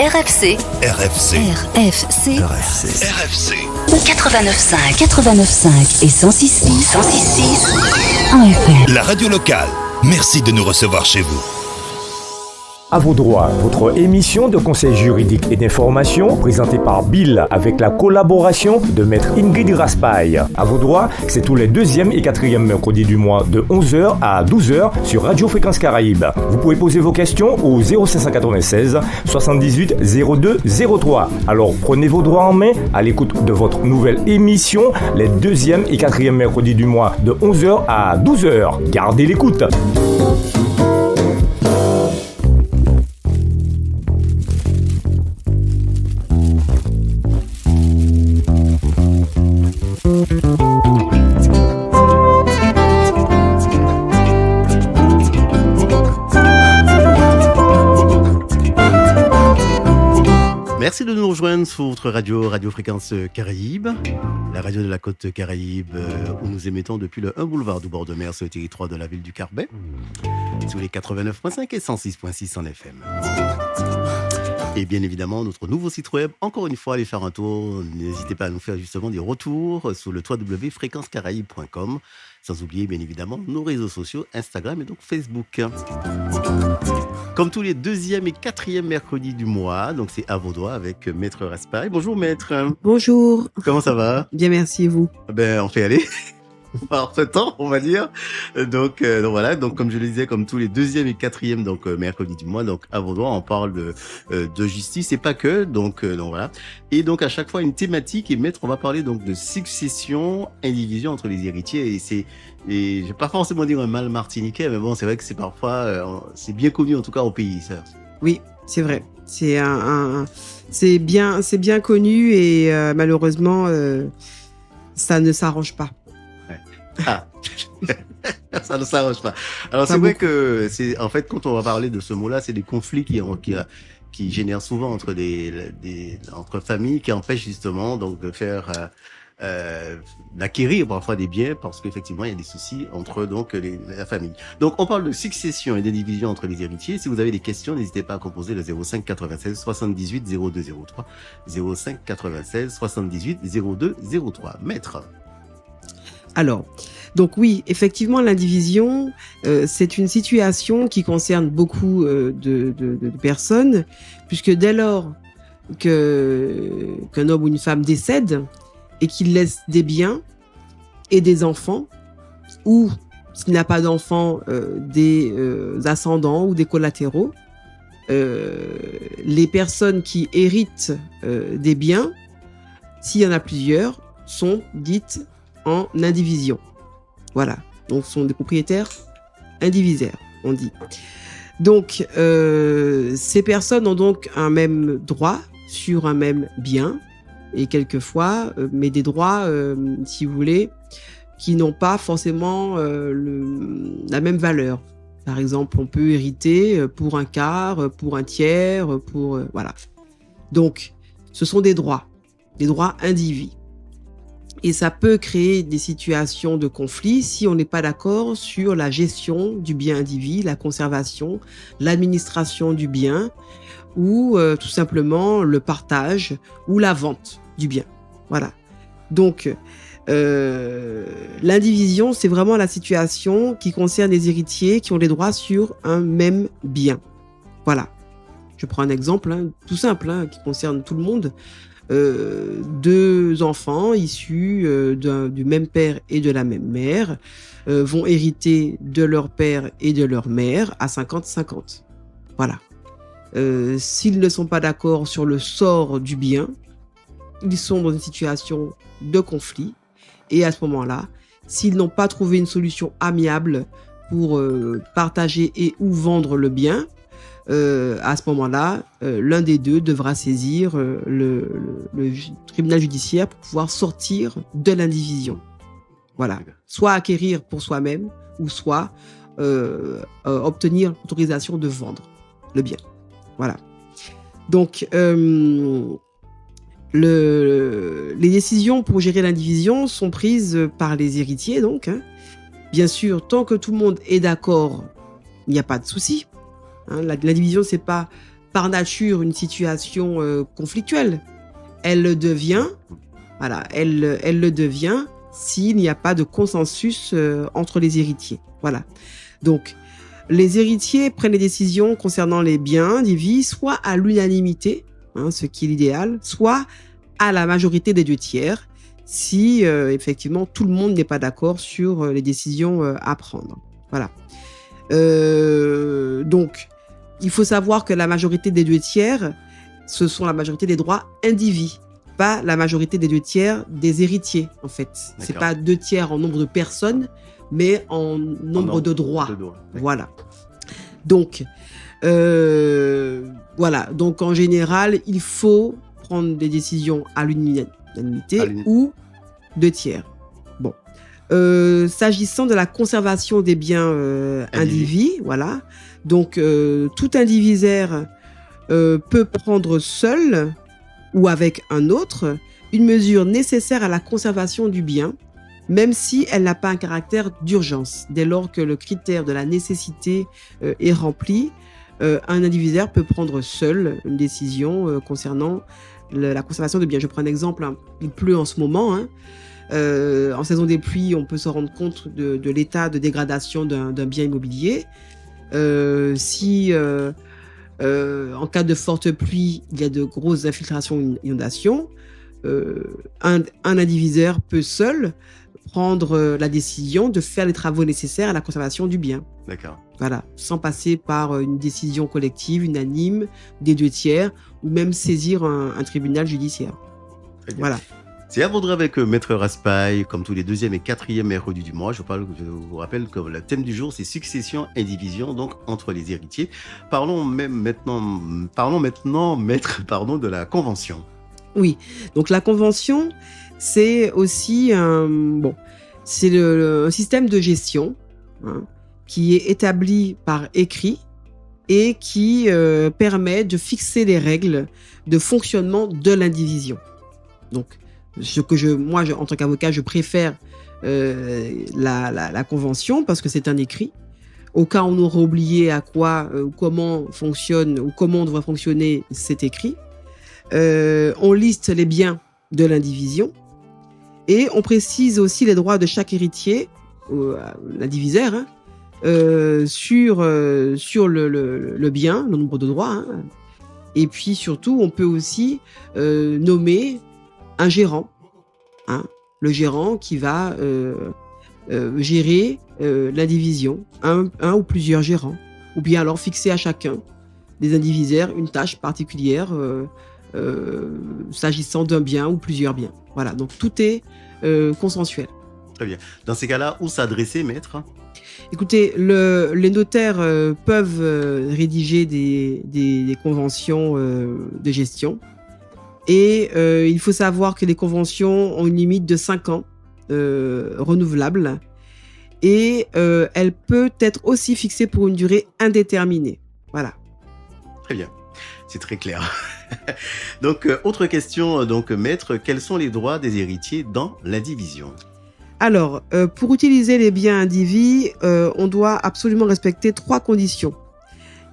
RFC. RFC. RFC. RFC. RFC. 89.5 et 106.6 en FM. La radio locale. Merci de nous recevoir chez vous. À vos droits, votre émission de conseil juridique et d'information présentée par Bill avec la collaboration de Maître Ingrid Raspail. À vos droits, c'est tous les 2e et 4e mercredis du mois de 11h à 12h sur Radio Fréquence Caraïbe. Vous pouvez poser vos questions au 0596 78 02 03. Alors prenez vos droits en main à l'écoute de votre nouvelle émission les 2e et 4e mercredis du mois de 11h à 12h. Gardez l'écoute. Merci de nous rejoindre sur votre radio, Radio Fréquence Caraïbe, la radio de la côte Caraïbe, où nous émettons depuis le 1 boulevard du bord de mer sur le territoire de la ville du Carbet, sur les 89.5 et 106.6 en FM. Et bien évidemment, notre nouveau site web, encore une fois, allez faire un tour. N'hésitez pas à nous faire justement des retours sur le www.fréquencecaraïbe.com. Sans oublier, bien évidemment, nos réseaux sociaux, Instagram et donc Facebook. Comme tous les 2e et 4e mercredis du mois, donc c'est à vos doigts avec Maître Raspail. Bonjour Maître. Bonjour. Comment ça va? Bien, merci, et vous? Ben, on fait aller. Par ce temps, on va dire. Donc voilà. Donc comme je le disais, comme tous les 2e et 4e mercredis du mois, donc à vos doigts, on parle de justice et pas que. Donc voilà. Et donc à chaque fois une thématique. Et Maître, on va parler donc de succession, indivision entre les héritiers. Et je vais pas forcément dire un mal martiniquais, mais bon, c'est vrai que c'est parfois c'est bien connu en tout cas au pays, ça. Oui, c'est vrai. C'est c'est bien connu et malheureusement ça ne s'arrange pas. Ah. Ça ne s'arrange pas. Alors Pas c'est vrai beaucoup. que c'est en fait quand on va parler de ce mot-là, c'est des conflits qui génèrent souvent entre entre familles qui empêchent justement donc de faire d'acquérir parfois des biens parce qu'effectivement il y a des soucis entre donc la famille. Donc on parle de succession et de division entre les héritiers. Si vous avez des questions, n'hésitez pas à composer le 05 96 78 02 03 05 96 78 02 03. Maître. Alors, donc oui, effectivement, l'indivision, c'est une situation qui concerne beaucoup de personnes, puisque dès lors qu'un homme ou une femme décède et qu'il laisse des biens et des enfants, ou s'il n'a pas d'enfants, des ascendants ou des collatéraux, les personnes qui héritent des biens, s'il y en a plusieurs, sont dites en indivision. Voilà. Donc, ce sont des propriétaires indivisaires, on dit. Donc, ces personnes ont donc un même droit sur un même bien, et quelquefois, mais des droits, si vous voulez, qui n'ont pas forcément la même valeur. Par exemple, on peut hériter pour un quart, pour un tiers, pour... voilà. Donc, ce sont des droits indivis. Et ça peut créer des situations de conflit si on n'est pas d'accord sur la gestion du bien indivis, la conservation, l'administration du bien ou tout simplement le partage ou la vente du bien. Voilà. Donc, l'indivision, c'est vraiment la situation qui concerne les héritiers qui ont les droits sur un même bien. Voilà. Je prends un exemple tout simple qui concerne tout le monde. 2 enfants issus du même père et de la même mère vont hériter de leur père et de leur mère à 50-50. Voilà. S'ils ne sont pas d'accord sur le sort du bien, ils sont dans une situation de conflit. Et à ce moment-là, s'ils n'ont pas trouvé une solution amiable pour partager et ou vendre le bien, à ce moment-là, l'un des deux devra saisir le tribunal judiciaire pour pouvoir sortir de l'indivision. Voilà. Soit acquérir pour soi-même, ou soit obtenir l'autorisation de vendre le bien. Voilà. Donc, les décisions pour gérer l'indivision sont prises par les héritiers, donc. Bien sûr, tant que tout le monde est d'accord, il n'y a pas de souci. La division, c'est pas par nature une situation conflictuelle. Elle le devient, elle le devient s'il n'y a pas de consensus entre les héritiers. Voilà. Donc, les héritiers prennent les décisions concernant les biens indivis, soit à l'unanimité, ce qui est l'idéal, soit à la majorité des 2 tiers, si effectivement tout le monde n'est pas d'accord sur les décisions à prendre. Voilà. Donc, il faut savoir que la majorité des 2 tiers, ce sont la majorité des droits indivis, pas la majorité des 2 tiers des héritiers, en fait. C'est pas 2 tiers en nombre de personnes, mais en nombre de droits. Voilà. Donc, voilà. Donc, en général, il faut prendre des décisions à l'unanimité ou 2 tiers. Bon. S'agissant de la conservation des biens indivis, voilà. Donc, tout indivisaire peut prendre seul ou avec un autre une mesure nécessaire à la conservation du bien, même si elle n'a pas un caractère d'urgence. Dès lors que le critère de la nécessité est rempli, un indivisaire peut prendre seul une décision concernant la conservation de biens. Je prends un exemple, il pleut en ce moment. En saison des pluies, on peut se rendre compte de l'état de dégradation d'un bien immobilier. Si en cas de forte pluie, il y a de grosses infiltrations, inondations, un indivisaire peut seul prendre la décision de faire les travaux nécessaires à la conservation du bien. D'accord. Voilà, sans passer par une décision collective, unanime, des 2 tiers, ou même saisir un tribunal judiciaire. Très bien. Voilà. C'est à Vaudreuil avec Maître Raspail, comme tous les 2e et 4e mercredis du mois. Je vous rappelle que le thème du jour, c'est succession, indivision, donc entre les héritiers. Parlons maintenant, maître, de la convention. Oui, donc la convention, c'est aussi un système de gestion qui est établi par écrit et qui permet de fixer les règles de fonctionnement de l'indivision. Donc, moi, en tant qu'avocat, je préfère la convention parce que c'est un écrit. Au cas où on aurait oublié à quoi ou comment fonctionne ou comment on devrait fonctionner, c'est écrit. On liste les biens de l'indivision et on précise aussi les droits de chaque héritier, l'indivisaire, sur le bien, le nombre de droits. Et puis surtout, on peut aussi nommer un gérant, le gérant qui va gérer l'indivision, un ou plusieurs gérants, ou bien alors fixer à chacun des indivisaires une tâche particulière s'agissant d'un bien ou plusieurs biens. Voilà, donc tout est consensuel. Très bien. Dans ces cas-là, où s'adresser, maître ? Écoutez, les notaires peuvent rédiger des conventions de gestion. Et il faut savoir que les conventions ont une limite de 5 ans renouvelable. Et elle peut être aussi fixée pour une durée indéterminée. Voilà. Très bien. C'est très clair. Donc, autre question, maître, quels sont les droits des héritiers dans l'indivision ? Alors, pour utiliser les biens indivis, on doit absolument respecter 3 conditions.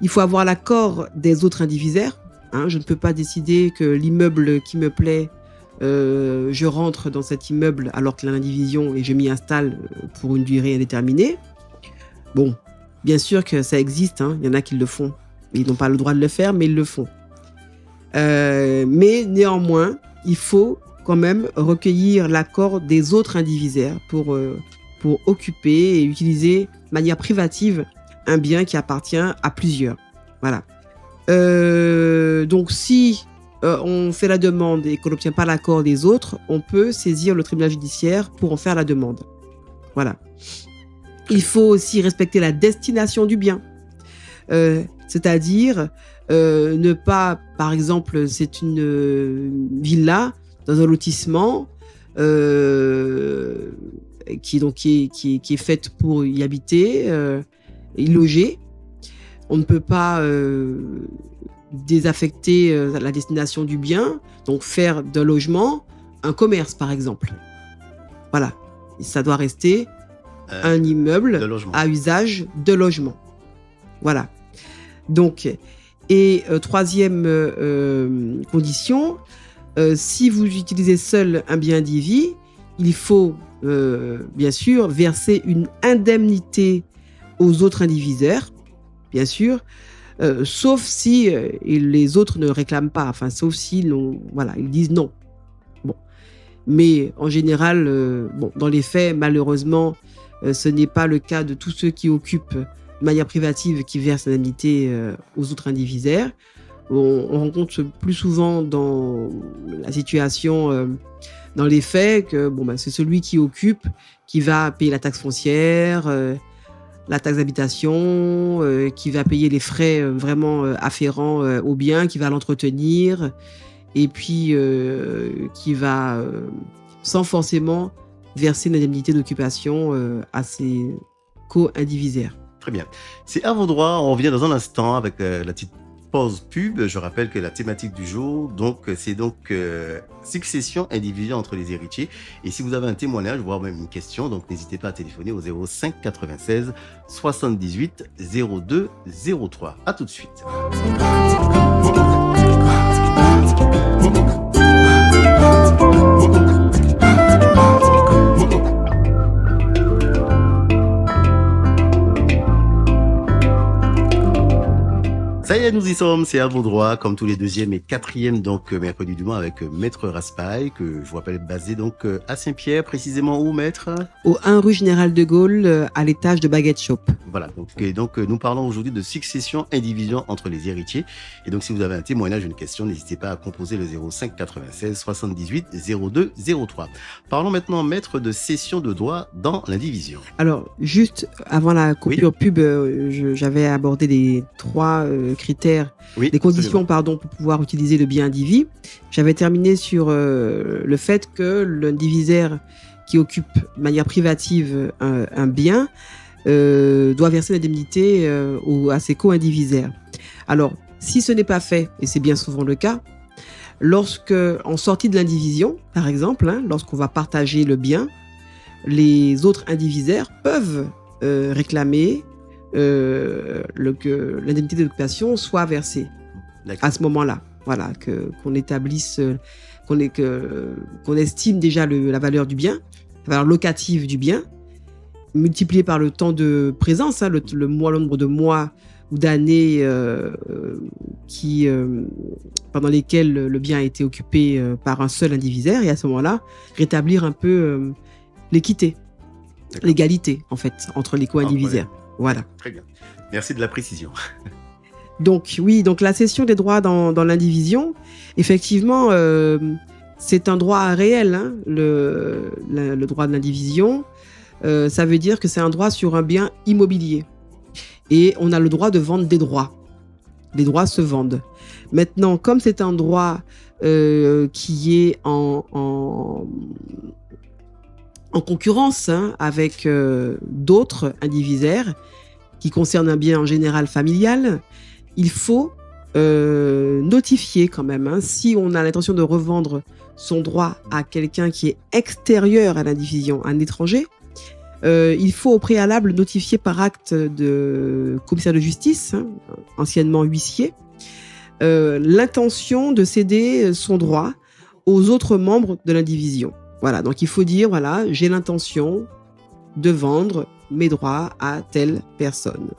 Il faut avoir l'accord des autres indivisaires. Je ne peux pas décider que l'immeuble qui me plaît, je rentre dans cet immeuble alors qu'il y a l'indivision et je m'y installe pour une durée indéterminée. Bon, bien sûr que ça existe, il y en a qui le font. Ils n'ont pas le droit de le faire, mais ils le font. Mais néanmoins, il faut quand même recueillir l'accord des autres indivisaires pour occuper et utiliser de manière privative un bien qui appartient à plusieurs. Voilà. Donc si on fait la demande et qu'on n'obtient pas l'accord des autres, on peut saisir le tribunal judiciaire pour en faire la demande. Voilà. Il faut aussi respecter la destination du bien. C'est-à-dire ne pas, par exemple, c'est une villa dans un lotissement qui est faite pour y habiter, y loger. On ne peut pas désaffecter la destination du bien, donc faire d'un logement un commerce, par exemple. Voilà. Et ça doit rester un immeuble à usage de logement. Voilà. Donc, Et troisième condition, si vous utilisez seul un bien indivis, il faut bien sûr verser une indemnité aux autres indivisaires, bien sûr, sauf si les autres ne réclament pas, enfin sauf si ils disent non. Bon, mais en général, dans les faits, malheureusement, ce n'est pas le cas de tous ceux qui occupent de manière privative qui versent l'indemnité aux autres indivisaires. On rencontre plus souvent dans la situation, dans les faits, que c'est celui qui occupe qui va payer la taxe foncière, la taxe d'habitation, qui va payer les frais vraiment afférents au bien, qui va l'entretenir, et puis qui va, sans forcément verser une indemnité d'occupation à ses co-indivisaires. Très bien. C'est à vos droits. On revient dans un instant avec la petite pause pub. Je rappelle que la thématique du jour, c'est succession individuelle entre les héritiers. Et si vous avez un témoignage, voire même une question, donc n'hésitez pas à téléphoner au 05 96 78 02 03. À tout de suite. Ça y est, nous y sommes, c'est à vos droits, comme tous les deuxième et quatrième, mercredi du mois avec Maître Raspail, que je vous rappelle basé à Saint-Pierre, précisément où, Maître ? Au 1 rue Général de Gaulle, à l'étage de Baguette Shop. Voilà, donc nous parlons aujourd'hui de succession indivision entre les héritiers. Et donc si vous avez un témoignage, une question, n'hésitez pas à composer le 05 96 78 02 03. Parlons maintenant, Maître, de cession de droits dans l'indivision. Alors, juste avant la coupure pub, j'avais abordé les 3 critères, les conditions pour pouvoir utiliser le bien indivis. J'avais terminé sur le fait que l'indivisaire qui occupe de manière privative un bien doit verser l'indemnité à ses co-indivisaires. Alors, si ce n'est pas fait, et c'est bien souvent le cas, en sortie de l'indivision, par exemple, lorsqu'on va partager le bien, les autres indivisaires peuvent réclamer que l'indemnité d'occupation soit versée. D'accord. À ce moment-là. Voilà, qu'on établisse, qu'on estime déjà la valeur du bien, la valeur locative du bien, multiplié par le temps de présence, le nombre de mois ou d'années pendant lesquelles le bien a été occupé par un seul indivisaire, et à ce moment-là, rétablir un peu l'équité, l'égalité, en fait, entre les co-indivisaires. Voilà. Très bien. Merci de la précision. Donc la cession des droits dans l'indivision, effectivement, c'est un droit réel, le droit de l'indivision. Ça veut dire que c'est un droit sur un bien immobilier. Et on a le droit de vendre des droits. Les droits se vendent. Maintenant, comme c'est un droit qui est en concurrence avec d'autres indivisaires qui concernent un bien en général familial, il faut notifier quand même. Si on a l'intention de revendre son droit à quelqu'un qui est extérieur à l'indivision, un étranger, il faut au préalable notifier par acte de commissaire de justice, anciennement huissier, l'intention de céder son droit aux autres membres de l'indivision. Voilà, donc il faut dire, j'ai l'intention de vendre mes droits à telle personne.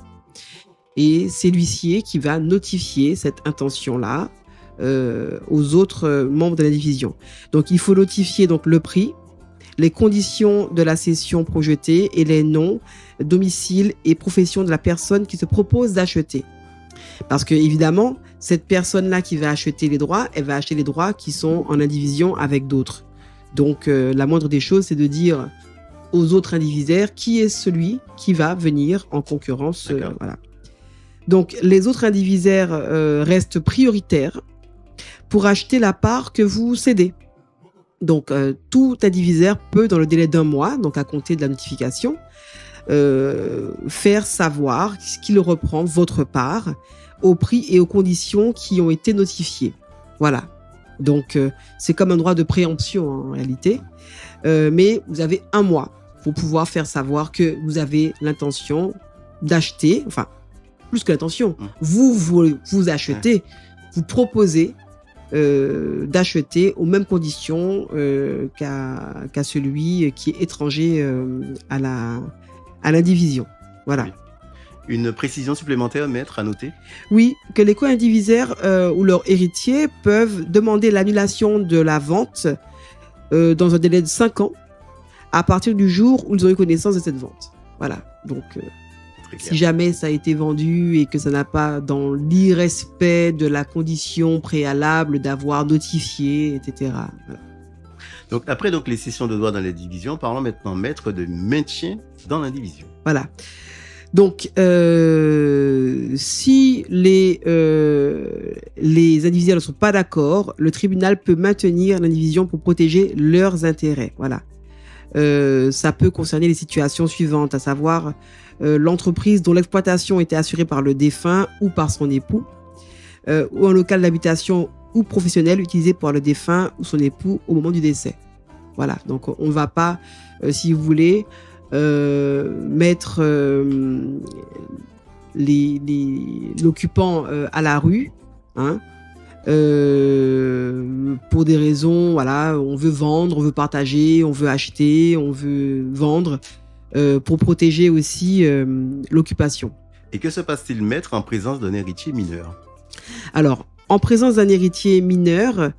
Et c'est l'huissier qui va notifier cette intention-là aux autres membres de la division. Donc il faut notifier le prix, les conditions de la cession projetée et les noms, domicile et profession de la personne qui se propose d'acheter. Parce que évidemment, cette personne-là qui va acheter les droits, elle va acheter les droits qui sont en indivision avec d'autres. Donc la moindre des choses, c'est de dire aux autres indivisaires qui est celui qui va venir en concurrence. Voilà. Donc les autres indivisaires restent prioritaires pour acheter la part que vous cédez. Donc tout indivisaire peut, dans le délai d'1 mois, donc à compter de la notification, faire savoir qu'il reprend votre part au prix et aux conditions qui ont été notifiées. Voilà. Donc c'est comme un droit de préemption en réalité, mais vous avez 1 mois pour pouvoir faire savoir que vous avez l'intention d'acheter, plus que l'intention. Vous achetez, vous proposez d'acheter aux mêmes conditions qu'à celui qui est étranger à l'indivision. Voilà. Oui. Une précision supplémentaire, maître, à noter? Oui, que les co-indivisaires ou leurs héritiers peuvent demander l'annulation de la vente dans un délai de 5 ans à partir du jour où ils ont eu connaissance de cette vente. Voilà. Donc, si jamais ça a été vendu et que ça n'a pas, dans l'irrespect de la condition préalable d'avoir notifié, etc. Voilà. Donc, après les cessions de droits dans l'indivision, parlons maintenant, maître, de maintien dans l'indivision. Voilà. Donc, si les indivisaires ne sont pas d'accord, le tribunal peut maintenir l'indivision pour protéger leurs intérêts. Voilà. Ça peut concerner les situations suivantes, à savoir l'entreprise dont l'exploitation était assurée par le défunt ou par son époux, ou un local d'habitation ou professionnel utilisé par le défunt ou son époux au moment du décès. Voilà. Donc, on ne va pas, si vous voulez, mettre l'occupant à la rue, hein, pour des raisons, voilà, on veut vendre, on veut partager, on veut acheter, on veut vendre, pour protéger aussi l'occupation. Et que se passe-t-il, maître, en présence d'un héritier mineur? Alors, en présence d'un héritier mineur,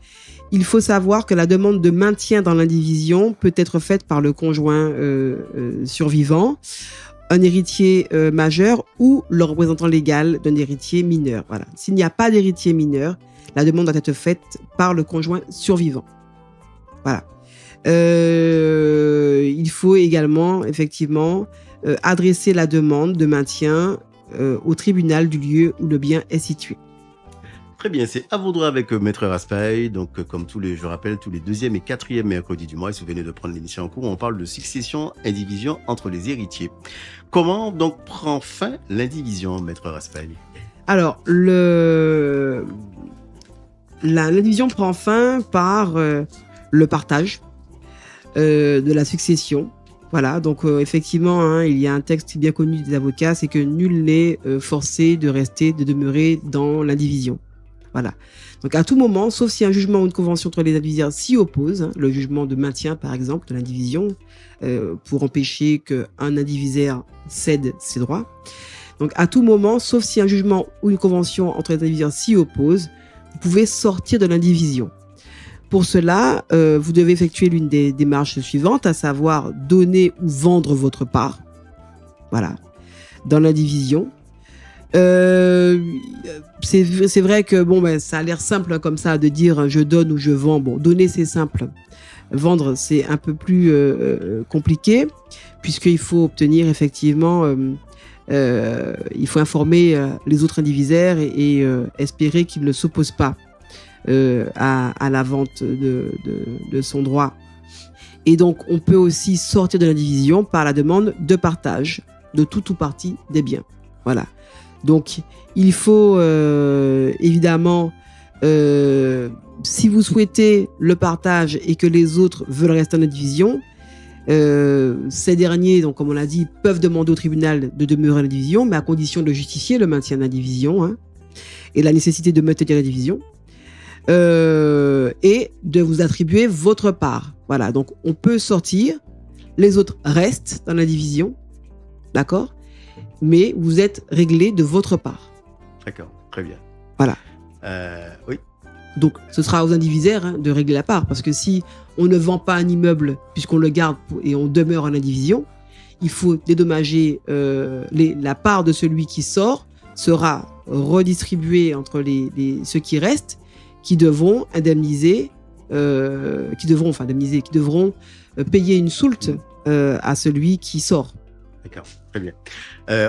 il faut savoir que la demande de maintien dans l'indivision peut être faite par le conjoint survivant, un héritier majeur ou le représentant légal d'un héritier mineur. Voilà. S'il n'y a pas d'héritier mineur, la demande doit être faite par le conjoint survivant. Voilà. Il faut également, effectivement, adresser la demande de maintien au tribunal du lieu où le bien est situé. Très bien, c'est à vos droits avec Maître Raspail. Donc, comme je rappelle, tous les 2e et 4e mercredis du mois, si vous venez de prendre l'émission en cours, on parle de succession, indivision entre les héritiers. Comment donc prend fin l'indivision, Maître Raspail? Alors, l'indivision prend fin par le partage de la succession. Voilà, donc effectivement, hein, il y a un texte bien connu des avocats, c'est que nul n'est forcé de demeurer dans l'indivision. Voilà. Donc à tout moment, sauf si un jugement ou une convention entre les indivisaires s'y oppose, hein, le jugement de maintien par exemple de l'indivision, pour empêcher qu'un indivisaire cède ses droits. Donc à tout moment, sauf si un jugement ou une convention entre les indivisaires s'y oppose, vous pouvez sortir de l'indivision. Pour cela, vous devez effectuer l'une des démarches suivantes, à savoir donner ou vendre votre part, voilà, dans l'indivision. C'est vrai que ça a l'air simple hein, comme ça de dire je donne ou je vends. Bon, donner c'est simple, vendre c'est un peu plus compliqué puisqu'il faut obtenir effectivement, il faut informer les autres indivisaires et espérer qu'ils ne s'opposent pas à la vente de son droit. Et donc on peut aussi sortir de l'indivision par la demande de partage de tout ou partie des biens. Voilà. Donc, il faut évidemment, si vous souhaitez le partage et que les autres veulent rester en indivision, ces derniers, donc comme on l'a dit, peuvent demander au tribunal de demeurer en indivision, mais à condition de justifier le maintien d'indivision hein, et la nécessité de maintenir l'indivision et de vous attribuer votre part. Voilà, donc on peut sortir, les autres restent dans l'indivision, d'accord ? Mais vous êtes réglé de votre part. D'accord, très bien. Voilà. Oui. Donc, ce sera aux indivisaires hein, de régler la part, parce que si on ne vend pas un immeuble, puisqu'on le garde et on demeure en indivision, il faut dédommager la part de celui qui sort, sera redistribuée entre ceux qui restent, qui devront indemniser, qui devront payer une soulte à celui qui sort. D'accord, très bien.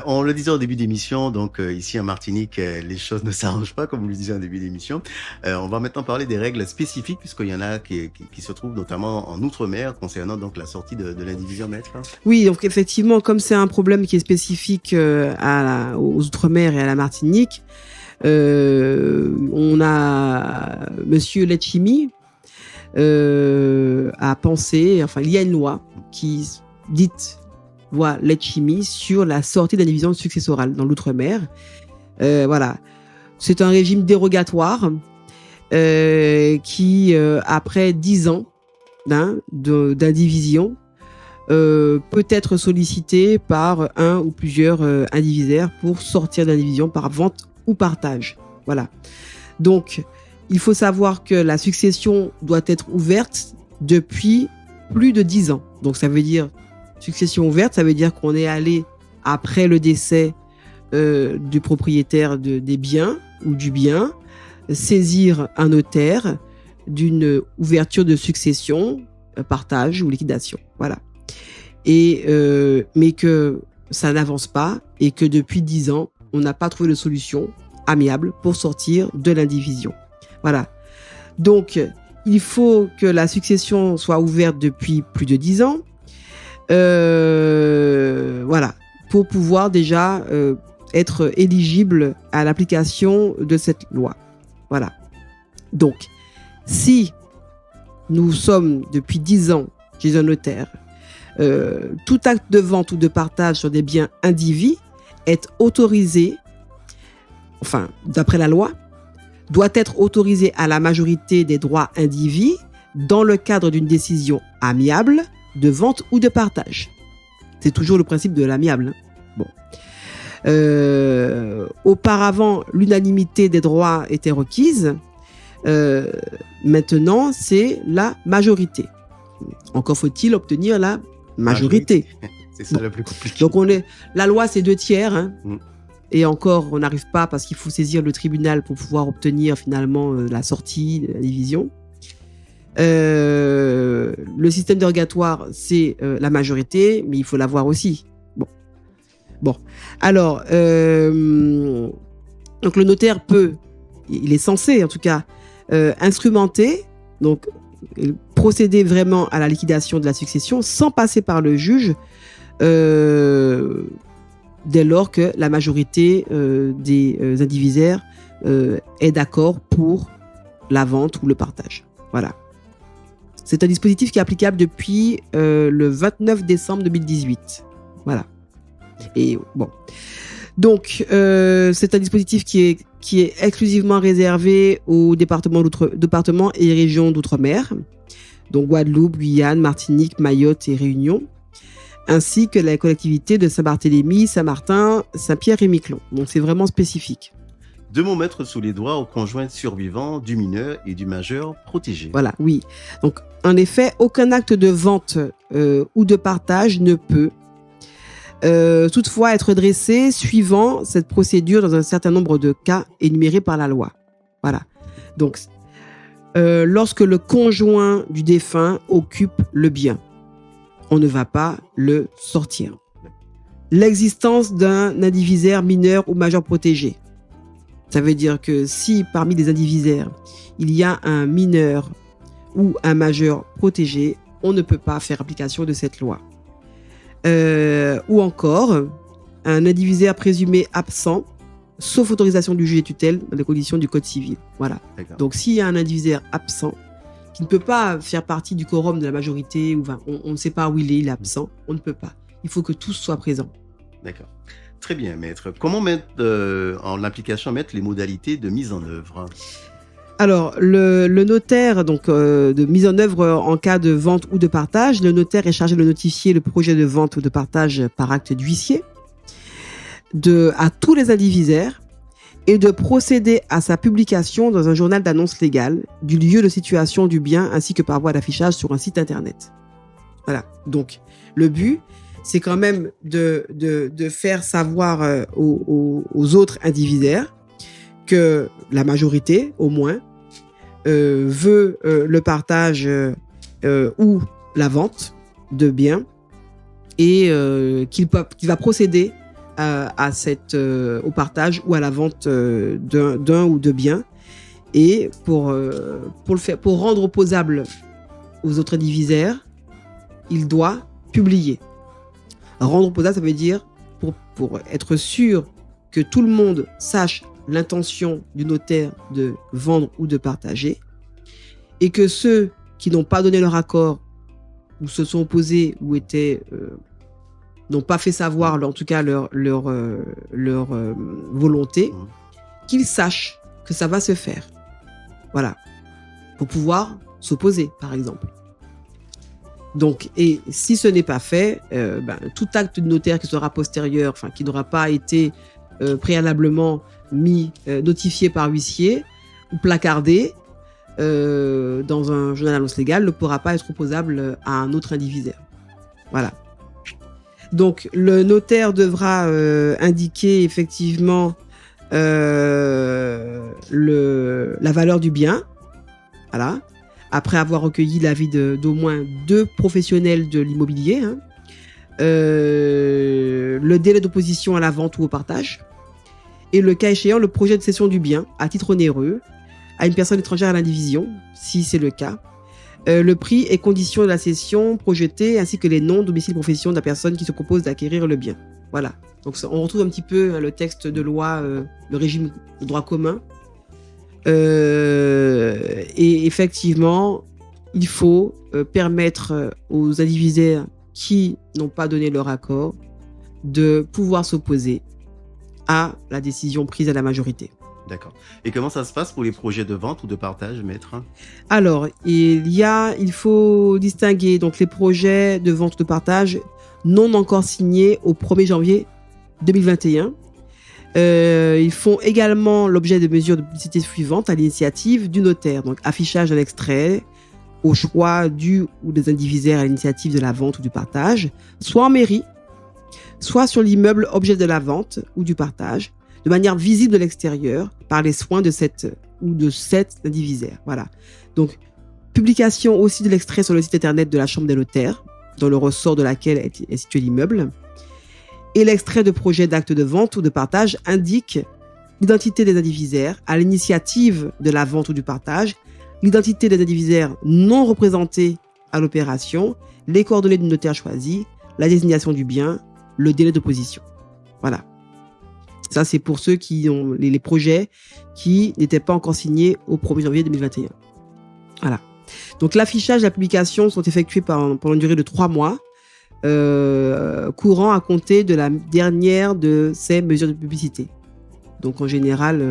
On le disait au début d'émission, donc ici en Martinique, les choses ne s'arrangent pas, comme vous le disiez en début d'émission. On va maintenant parler des règles spécifiques, puisqu'il y en a qui se trouvent notamment en Outre-mer, concernant donc la sortie de l'indivision, maître. Oui, donc effectivement, comme c'est un problème qui est spécifique aux Outre-mer et à la Martinique, on a Monsieur Letchimy a pensé, enfin il y a une loi qui dite loi Letchimy sur la sortie d'indivision successorale dans l'outre-mer. Voilà. C'est un régime dérogatoire qui, après 10 ans d'indivision, peut être sollicité par un ou plusieurs indivisaires pour sortir d'indivision par vente ou partage. Voilà. Donc, il faut savoir que la succession doit être ouverte depuis plus de 10 ans. Donc, ça veut dire, succession ouverte, ça veut dire qu'on est allé, après le décès du propriétaire des biens ou du bien, saisir un notaire d'une ouverture de succession, partage ou liquidation. Voilà. Et, mais que ça n'avance pas et que depuis 10 ans, on n'a pas trouvé de solution amiable pour sortir de l'indivision. Voilà. Donc, il faut que la succession soit ouverte depuis plus de 10 ans. Voilà. Pour pouvoir déjà être éligible à l'application de cette loi. Voilà. Donc, si nous sommes depuis 10 ans chez un notaire, tout acte de vente ou de partage sur des biens indivis est autorisé, enfin, d'après la loi, doit être autorisé à la majorité des droits indivis dans le cadre d'une décision amiable de vente ou de partage. C'est toujours le principe de l'amiable. Bon. Auparavant, l'unanimité des droits était requise. Maintenant, c'est la majorité. Encore faut-il obtenir la majorité. C'est ça le plus compliqué. Donc, la loi, c'est 2/3. Hein. Et encore, on n'arrive pas parce qu'il faut saisir le tribunal pour pouvoir obtenir finalement la sortie de la division. Le système dérogatoire, c'est la majorité, mais il faut l'avoir aussi. Bon. Alors, donc le notaire il est censé en tout cas instrumenter, donc procéder vraiment à la liquidation de la succession sans passer par le juge, dès lors que la majorité des indivisaires est d'accord pour la vente ou le partage. Voilà. C'est un dispositif qui est applicable depuis le 29 décembre 2018. Voilà. Et bon. Donc, c'est un dispositif qui est exclusivement réservé aux départements et régions d'outre-mer, donc Guadeloupe, Guyane, Martinique, Mayotte et Réunion, ainsi que la collectivité de Saint-Barthélemy, Saint-Martin, Saint-Pierre et Miquelon. Donc, c'est vraiment spécifique. De mots mettre sous les doigts aux conjoints survivants du mineur et du majeur protégé. Voilà, oui. Donc, en effet, aucun acte de vente ou de partage ne peut toutefois être dressé suivant cette procédure dans un certain nombre de cas énumérés par la loi. Voilà. Donc, lorsque le conjoint du défunt occupe le bien, on ne va pas le sortir. L'existence d'un indivisaire mineur ou majeur protégé. Ça veut dire que si parmi les indivisaires, il y a un mineur ou un majeur protégé, on ne peut pas faire application de cette loi. Ou encore, un indivisaire présumé absent, sauf autorisation du juge des tutelles dans les conditions du Code civil. Voilà. D'accord. Donc, s'il y a un indivisaire absent, qui ne peut pas faire partie du quorum de la majorité, ou on ne sait pas où il est absent, on ne peut pas. Il faut que tous soient présents. D'accord. Très bien, maître. Comment mettre en application les modalités de mise en œuvre? Alors, le notaire, donc de mise en œuvre en cas de vente ou de partage, le notaire est chargé de notifier le projet de vente ou de partage par acte d'huissier à tous les indivisaires et de procéder à sa publication dans un journal d'annonce légale du lieu de situation du bien ainsi que par voie d'affichage sur un site internet. Voilà. Donc, le but, c'est quand même de faire savoir aux autres indivisaires que la majorité, au moins, veut le partage ou la vente de biens et qu'il va procéder au partage ou à la vente d'un ou de biens. Et pour rendre opposable aux autres indivisaires, il doit publier. Rendre opposable, ça veut dire pour être sûr que tout le monde sache l'intention du notaire de vendre ou de partager, et que ceux qui n'ont pas donné leur accord ou se sont opposés ou étaient n'ont pas fait savoir, en tout cas, leur volonté, qu'ils sachent que ça va se faire. Voilà. Pour pouvoir s'opposer, par exemple. Donc, et si ce n'est pas fait, tout acte de notaire qui sera postérieur, enfin, qui n'aura pas été préalablement notifié par huissier ou placardé dans un journal d'annonce légale ne pourra pas être opposable à un autre indivisaire. Voilà. Donc, le notaire devra indiquer effectivement la valeur du bien. Voilà. Après avoir recueilli l'avis d'au moins 2 professionnels de l'immobilier. Le délai d'opposition à la vente ou au partage. Et le cas échéant, le projet de cession du bien à titre onéreux à une personne étrangère à l'indivision, si c'est le cas. Le prix et conditions de la cession projetée, ainsi que les noms, domicile, profession de la personne qui se propose d'acquérir le bien. Voilà. Donc on retrouve un petit peu le texte de loi, le régime de droit commun. Et effectivement, il faut permettre aux indivisaires qui n'ont pas donné leur accord de pouvoir s'opposer à la décision prise à la majorité. D'accord. Et comment ça se passe pour les projets de vente ou de partage, maître? Alors, il faut distinguer donc les projets de vente ou de partage non encore signés au 1er janvier 2021. Ils font également l'objet de mesures de publicité suivantes à l'initiative du notaire. Donc, affichage d'un extrait au choix du ou des indivisaires à l'initiative de la vente ou du partage, soit en mairie, soit sur l'immeuble objet de la vente ou du partage, de manière visible de l'extérieur par les soins de cet indivisaire. Voilà. Donc, publication aussi de l'extrait sur le site internet de la Chambre des notaires, dans le ressort de laquelle est situé l'immeuble. Et l'extrait de projet d'acte de vente ou de partage indique l'identité des indivisaires à l'initiative de la vente ou du partage, l'identité des indivisaires non représentés à l'opération, les coordonnées du notaire choisi, la désignation du bien, le délai d'opposition. Voilà. Ça, c'est pour ceux qui ont les projets qui n'étaient pas encore signés au 1er janvier 2021. Voilà. Donc, l'affichage et la publication sont effectués pendant une durée de 3 mois, courant à compter de la dernière de ces mesures de publicité. Donc, en général,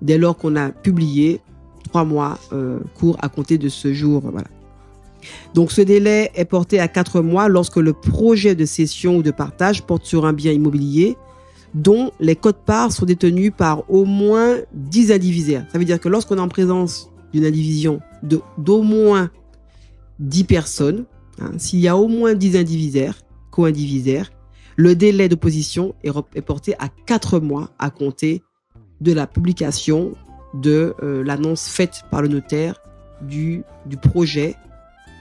dès lors qu'on a publié, 3 mois courent à compter de ce jour. Voilà. Donc, ce délai est porté à 4 mois lorsque le projet de cession ou de partage porte sur un bien immobilier dont les quotes-parts sont détenues par au moins 10 indivisaires. Ça veut dire que lorsqu'on est en présence d'une indivision d'au moins 10 personnes, s'il y a au moins 10 indivisaires, co-indivisaires, le délai d'opposition est porté à 4 mois à compter de la publication de l'annonce faite par le notaire du projet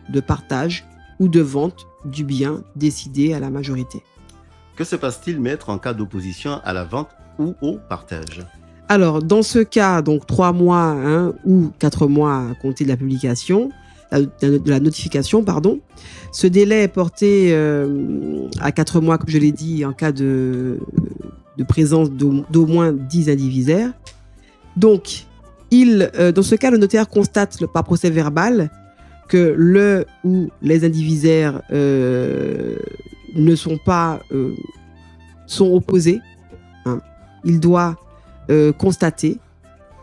de partage ou de vente du bien décidé à la majorité. Que se passe-t-il, maître, en cas d'opposition à la vente ou au partage? Alors, dans ce cas, donc 3 mois ou 4 mois à compter de la publication, de la notification, pardon, ce délai est porté à 4 mois, comme je l'ai dit, en cas de présence d'au moins 10 indivisaires. Donc, dans ce cas, le notaire constate par procès verbal que le ou les indivisaires sont opposés. Il doit constater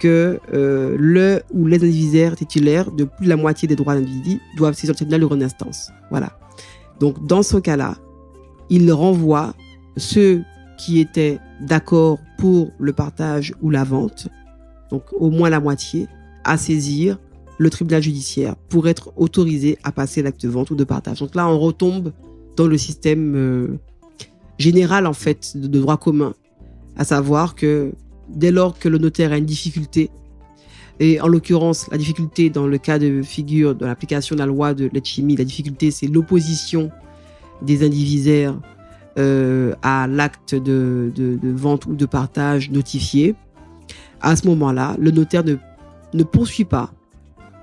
que le ou les indivisaires titulaires de plus de la moitié des droits d'individu doivent saisir le tribunal de grande instance. Voilà. Donc, dans ce cas-là, il renvoie ceux qui étaient d'accord pour le partage ou la vente, donc au moins la moitié, à saisir le tribunal judiciaire pour être autorisé à passer l'acte de vente ou de partage. Donc là, on retombe dans le système général, en fait, de droit commun, à savoir que dès lors que le notaire a une difficulté, et en l'occurrence, la difficulté dans le cas de figure de l'application de la loi de Letchimy, la difficulté, c'est l'opposition des indivisaires à l'acte de vente ou de partage notifié. À ce moment-là, le notaire ne poursuit pas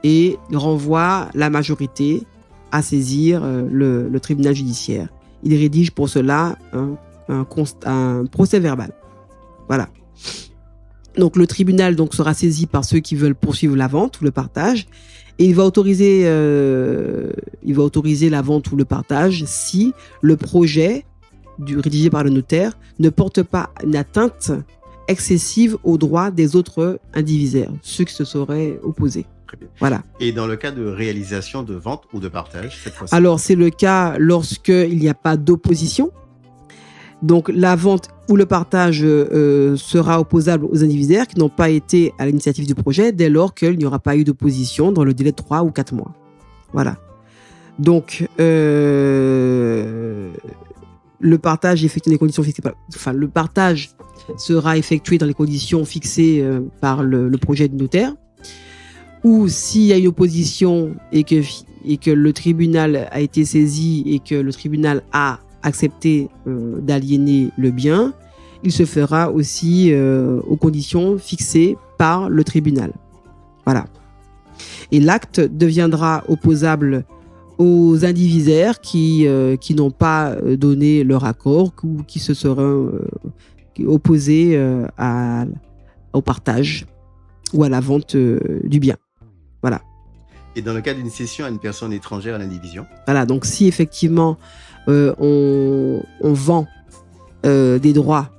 et renvoie la majorité à saisir le tribunal judiciaire. Il rédige pour cela un procès verbal. Voilà. Donc le tribunal sera saisi par ceux qui veulent poursuivre la vente ou le partage, et il va autoriser la vente ou le partage si le projet rédigé par le notaire ne porte pas une atteinte excessive aux droits des autres indivisaires, ceux qui se seraient opposés. Très bien. Voilà. Et dans le cas de réalisation de vente ou de partage, cette fois-ci? Alors, c'est le cas lorsqu'il n'y a pas d'opposition. Donc, la vente ou le partage sera opposable aux indivisaires qui n'ont pas été à l'initiative du projet dès lors qu'il n'y aura pas eu d'opposition dans le délai de 3 ou 4 mois. Voilà. Donc, le partage effectué dans les conditions fixées le partage sera effectué dans les conditions fixées par le projet du notaire. Ou s'il y a une opposition et que le tribunal a été saisi et que le tribunal a accepté d'aliéner le bien, il se fera aussi aux conditions fixées par le tribunal. Voilà. Et l'acte deviendra opposable aux indivisaires qui n'ont pas donné leur accord ou qui se seraient opposés au partage ou à la vente du bien. Voilà. Et dans le cas d'une cession à une personne étrangère à l'indivision? Voilà, donc si effectivement on vend des droits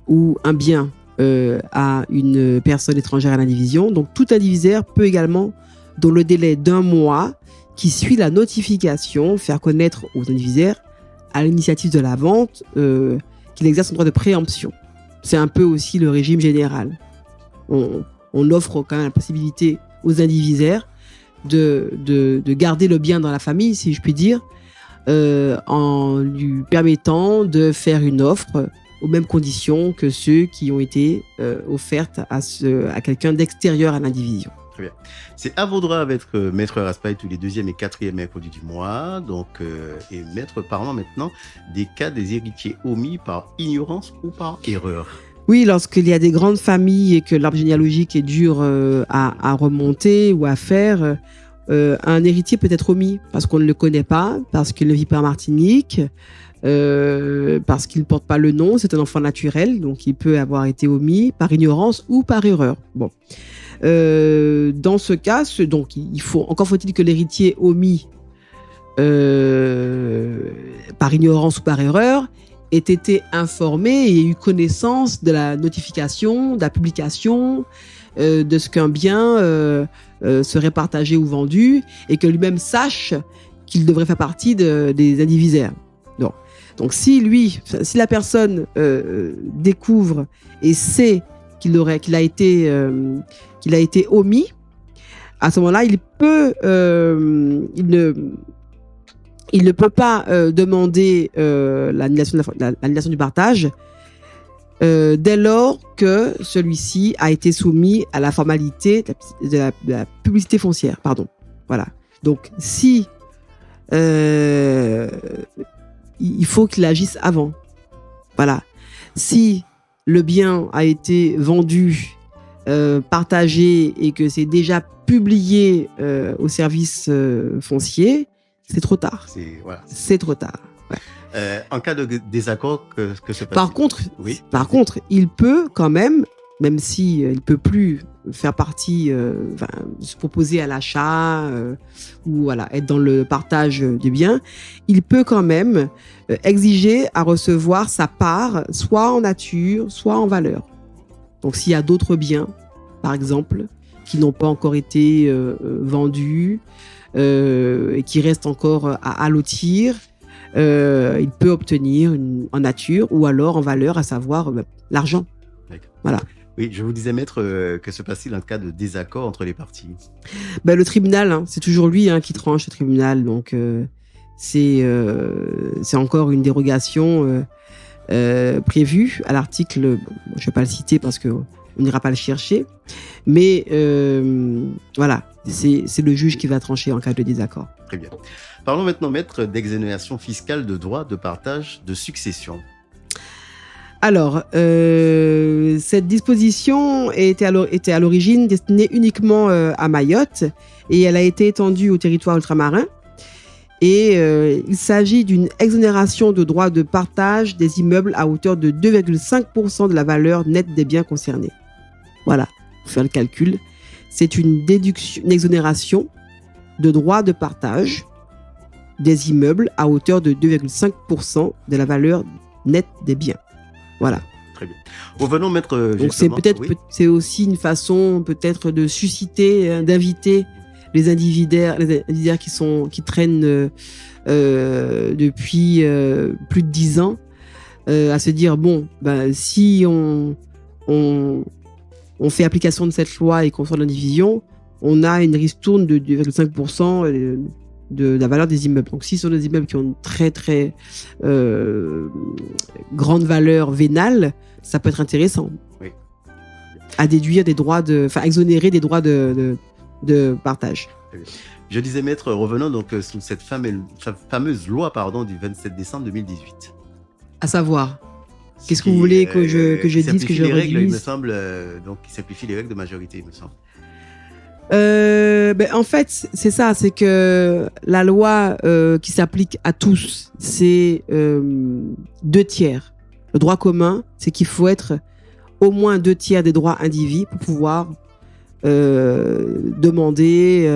ou un bien à une personne étrangère à l'indivision, donc tout indivisaire peut également, dans le délai d'1 mois qui suit la notification, faire connaître aux indivisaires à l'initiative de la vente qu'il exerce son droit de préemption. C'est un peu aussi le régime général. On offre quand même la possibilité aux indivisaires de garder le bien dans la famille, si je puis dire, en lui permettant de faire une offre aux mêmes conditions que ceux qui ont été offertes à quelqu'un d'extérieur à l'indivision. Très bien. C'est à vos droits avec Maître Raspail tous les 2e et 4e mercredis du mois. Donc, et Maître, parlons maintenant des cas des héritiers omis par ignorance ou par erreur. Oui, lorsqu'il y a des grandes familles et que l'arbre généalogique est dur à remonter ou à faire, un héritier peut être omis parce qu'on ne le connaît pas, parce qu'il ne vit pas en Martinique, parce qu'il ne porte pas le nom, c'est un enfant naturel, donc il peut avoir été omis par ignorance ou par erreur. Bon. Dans ce cas, donc encore faut-il que l'héritier omis par ignorance ou par erreur ait été informé et ait eu connaissance de la notification, de la publication, de ce qu'un bien serait partagé ou vendu, et que lui-même sache qu'il devrait faire partie des indivisaires. Donc si la personne découvre et sait qu'il a été omis, à ce moment-là, il ne peut pas demander l'annulation du partage dès lors que celui-ci a été soumis à la formalité de la publicité foncière. Pardon. Voilà. Donc, si il faut qu'il agisse avant. Voilà. Si le bien a été vendu, partagé et que c'est déjà publié au service foncier, c'est trop tard. C'est trop tard. Ouais. En cas de désaccord, que se passe-t-il? Par contre, il peut quand même si il peut plus faire partie, se proposer à l'achat ou voilà, être dans le partage du bien, il peut quand même exiger à recevoir sa part, soit en nature, soit en valeur. Donc s'il y a d'autres biens, par exemple, qui n'ont pas encore été vendus et qui restent encore à allotir, il peut obtenir en nature ou alors en valeur, à savoir l'argent. D'accord. Voilà. Oui, je vous disais, Maître, que se passe-t-il dans le cas de désaccord entre les parties? Le tribunal, c'est toujours lui qui tranche, le tribunal. Donc, c'est encore une dérogation prévue à l'article. Je ne vais pas le citer parce qu'on n'ira pas le chercher. Mais voilà, c'est le juge qui va trancher en cas de désaccord. Très bien. Parlons maintenant, Maître, d'exonération fiscale de droits de partage de succession. Alors, cette disposition était à l'origine destinée uniquement à Mayotte et elle a été étendue au territoire ultramarin. Et il s'agit d'une exonération de droits de partage des immeubles à hauteur de 2,5% de la valeur nette des biens concernés. Voilà, pour faire le calcul. C'est une déduction, une exonération de droits de partage des immeubles à hauteur de 2,5% de la valeur nette des biens. Voilà. Très bien. Revenons, maître. Donc c'est peut-être, c'est aussi une façon peut-être de susciter, d'inviter les indivisaires qui traînent depuis plus de 10 ans à se dire bon, si on fait application de cette loi et qu'on sort de l'indivision, on a une ristourne de 2,5% de la valeur des immeubles. Donc si ce sont des immeubles qui ont une très très grande valeur vénale, ça peut être intéressant. Oui. À déduire des droits exonérer des droits de partage. Je disais, maître, revenons donc sous cette fameuse loi du 27 décembre 2018. À savoir, qu'est-ce que vous voulez que je dise, que je réduise? Il me semble, qui simplifie les règles de majorité, il me semble. En fait, c'est ça, c'est que la loi qui s'applique à tous, c'est 2/3. Le droit commun, c'est qu'il faut être au moins 2/3 des droits indivis pour pouvoir demander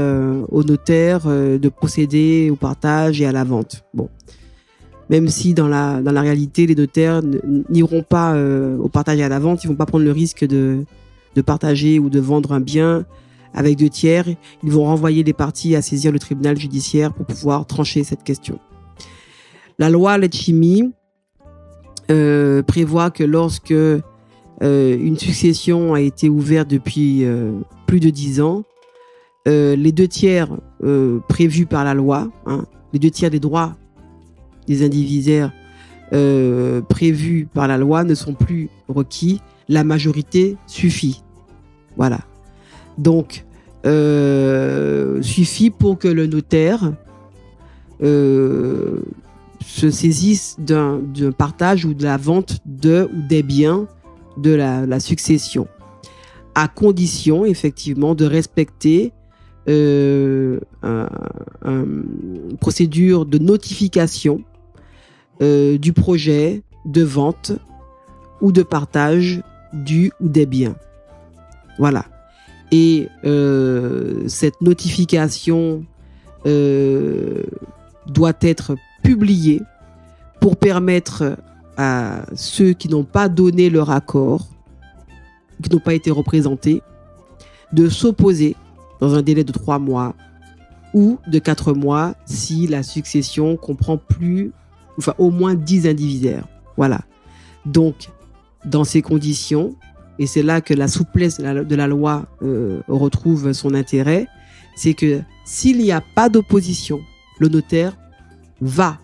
au notaire de procéder au partage et à la vente. Bon, même si dans la réalité, les notaires n'iront pas au partage et à la vente, ils vont pas prendre le risque de partager ou de vendre un bien avec 2/3. Ils vont renvoyer les parties à saisir le tribunal judiciaire pour pouvoir trancher cette question. La loi Letchimy prévoit que lorsque une succession a été ouverte depuis plus de 10 ans, les 2/3 prévus par la loi, les 2/3 des droits des indivisaires prévus par la loi ne sont plus requis. La majorité suffit. Voilà. Donc, suffit pour que le notaire se saisisse d'un partage ou de la vente ou des biens de la succession, à condition effectivement de respecter une procédure de notification du projet de vente ou de partage du ou des biens. Voilà. Et cette notification doit être publiée pour permettre à ceux qui n'ont pas donné leur accord, qui n'ont pas été représentés, de s'opposer dans un délai de 3 mois ou de 4 mois si la succession comprend au moins 10 indivisaires. Voilà. Donc, dans ces conditions, et c'est là que la souplesse de la loi retrouve son intérêt, c'est que s'il n'y a pas d'opposition, le notaire va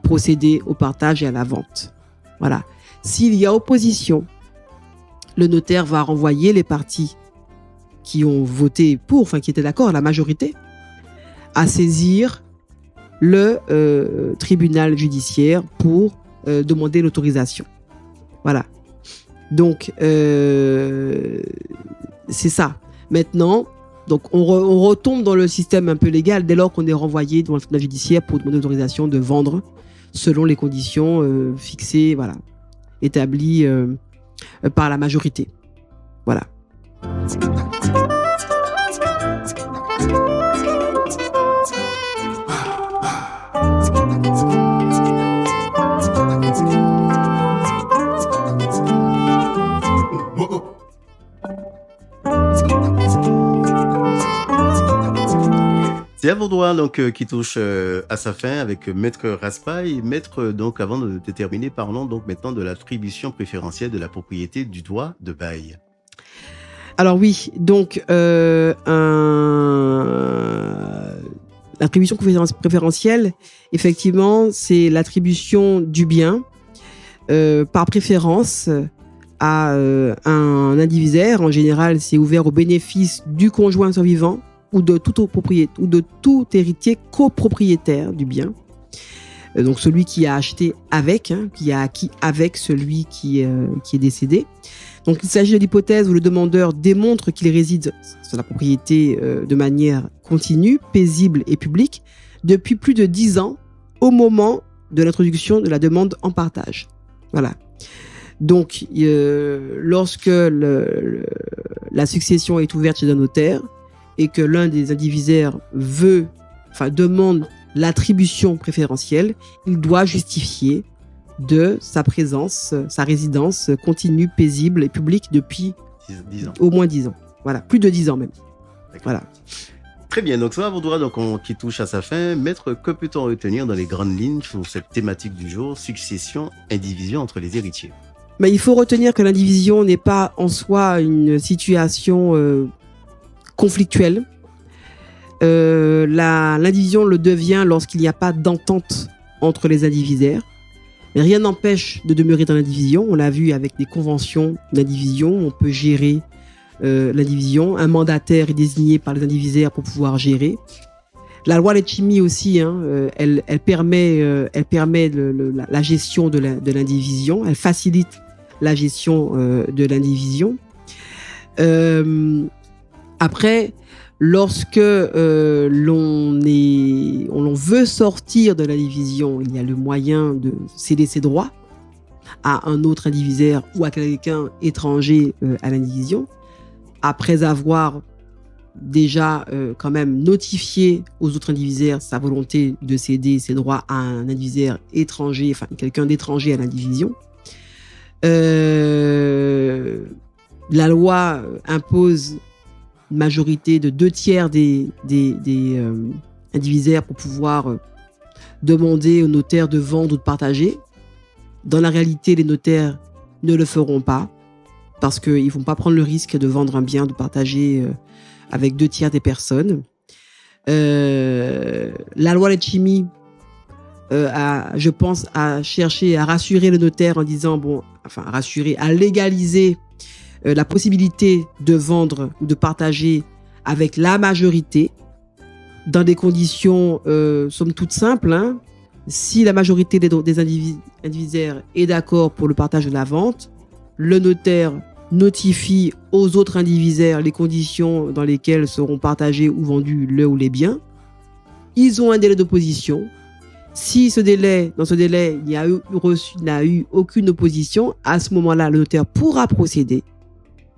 procéder au partage et à la vente. Voilà. S'il y a opposition, le notaire va renvoyer les parties qui ont voté pour, qui étaient d'accord, la majorité, à saisir le tribunal judiciaire pour demander l'autorisation. Voilà. Donc, c'est ça. Maintenant, donc on retombe dans le système un peu légal dès lors qu'on est renvoyé devant le tribunal judiciaire pour demander l'autorisation de vendre selon les conditions fixées, voilà, établies par la majorité. Voilà. C'est à vos droits donc qui touche à sa fin avec Maître Raspail. Maître, donc avant de terminer, parlons donc maintenant de l'attribution préférentielle de la propriété du droit de bail. Alors oui, donc l'attribution préférentielle, effectivement, c'est l'attribution du bien par préférence à un indivisaire. En général, c'est ouvert au bénéfice du conjoint survivant ou de tout héritier copropriétaire du bien. Donc celui qui a acheté avec, qui a acquis avec celui qui est décédé. Donc il s'agit de l'hypothèse où le demandeur démontre qu'il réside sur la propriété de manière continue, paisible et publique depuis plus de 10 ans au moment de l'introduction de la demande en partage. Voilà. Donc, lorsque la succession est ouverte chez un notaire et que l'un des indivisaires demande l'attribution préférentielle, il doit justifier de sa présence, sa résidence continue, paisible et publique depuis 10 ans. au moins 10 ans. Voilà, plus de 10 ans même. D'accord. Voilà. Très bien, donc ça va, vos droits qui touche à sa fin. Maître, que peut-on retenir dans les grandes lignes sur cette thématique du jour, succession, indivision entre les héritiers? Mais il faut retenir que l'indivision n'est pas en soi une situation conflictuelle. L'indivision le devient lorsqu'il n'y a pas d'entente entre les indivisaires. Mais rien n'empêche de demeurer dans l'indivision. On l'a vu avec des conventions d'indivision. On peut gérer l'indivision. Un mandataire est désigné par les indivisaires pour pouvoir gérer. La loi Letchimy aussi, elle permet la gestion de l'indivision. Elle facilite la gestion de l'indivision. Après, lorsque l'on veut sortir de l'indivision, il y a le moyen de céder ses droits à un autre indivisaire ou à quelqu'un étranger à l'indivision, après avoir déjà quand même notifié aux autres indivisaires sa volonté de céder ses droits à un indivisaire étranger, enfin quelqu'un d'étranger à l'indivision. La loi impose une majorité de 2/3 des indivisaires pour pouvoir demander au notaire de vendre ou de partager. Dans la réalité, les notaires ne le feront pas parce qu'ils ne vont pas prendre le risque de vendre un bien, de partager avec 2/3 des personnes. La loi Letchimy, je pense, a cherché à rassurer le notaire en disant, à légaliser la possibilité de vendre ou de partager avec la majorité dans des conditions somme toute simples. Si la majorité des indivisaires est d'accord pour le partage de la vente, le notaire notifie aux autres indivisaires les conditions dans lesquelles seront partagés ou vendus le ou les biens. Ils ont un délai d'opposition. Si dans ce délai, il n'y a eu aucune opposition, à ce moment-là, le notaire pourra procéder.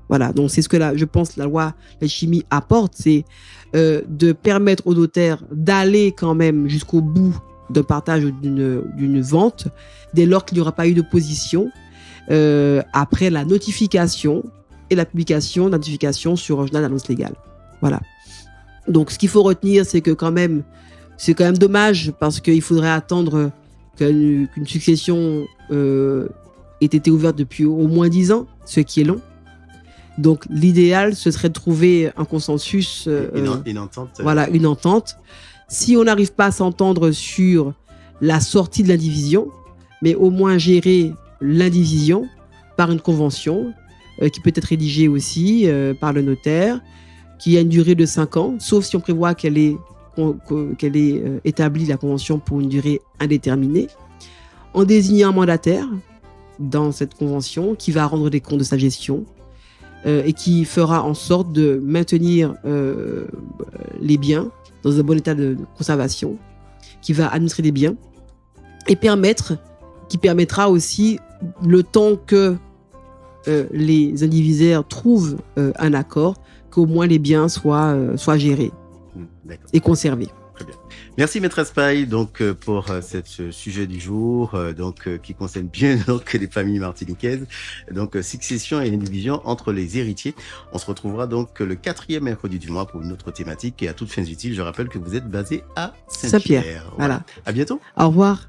Voilà, donc c'est ce que je pense la loi Letchimy apporte, c'est de permettre au notaire d'aller quand même jusqu'au bout d'un partage ou d'une vente, dès lors qu'il n'y aura pas eu d'opposition, après la notification et la publication de la notification sur un journal d'annonce légale. Voilà. Donc ce qu'il faut retenir, c'est que c'est quand même dommage parce qu'il faudrait attendre qu'une succession ait été ouverte depuis au moins 10 ans, ce qui est long. Donc l'idéal, ce serait de trouver un consensus, une entente. Voilà, une entente. Si on n'arrive pas à s'entendre sur la sortie de l'indivision, mais au moins gérer l'indivision par une convention qui peut être rédigée aussi par le notaire, qui a une durée de 5 ans, sauf si on prévoit qu'elle est établie, la convention, pour une durée indéterminée, en désignant un mandataire dans cette convention qui va rendre des comptes de sa gestion et qui fera en sorte de maintenir les biens dans un bon état de conservation, qui va administrer les biens et qui permettra aussi, le temps que les indivisaires trouvent un accord, qu'au moins les biens soient gérés et conservés. Très bien. Merci Maître Espaille pour ce sujet du jour qui concerne bien les familles martiniquaises, succession et indivision entre les héritiers. On se retrouvera donc le 4e mercredi du mois pour une autre thématique, et à toutes fins utiles, je rappelle que vous êtes basé à Saint-Pierre. Voilà. À bientôt. Au revoir.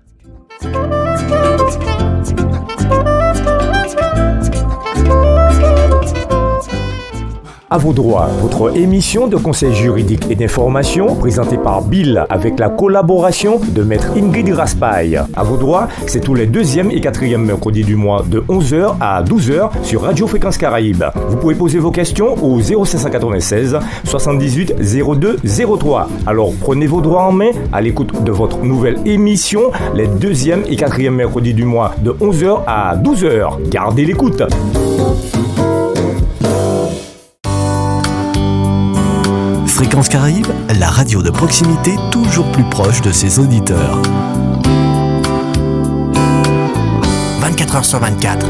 À vos droits, votre émission de conseil juridique et d'information présentée par Bill avec la collaboration de Maître Ingrid Raspail. À vos droits, c'est tous les 2e et 4e mercredis du mois de 11h à 12h sur Radio Fréquence Caraïbe. Vous pouvez poser vos questions au 0596 78 02 03. Alors prenez vos droits en main à l'écoute de votre nouvelle émission les 2e et 4e mercredis du mois de 11h à 12h. Gardez l'écoute. Fréquence Caraïbe, la radio de proximité toujours plus proche de ses auditeurs. 24h sur 24.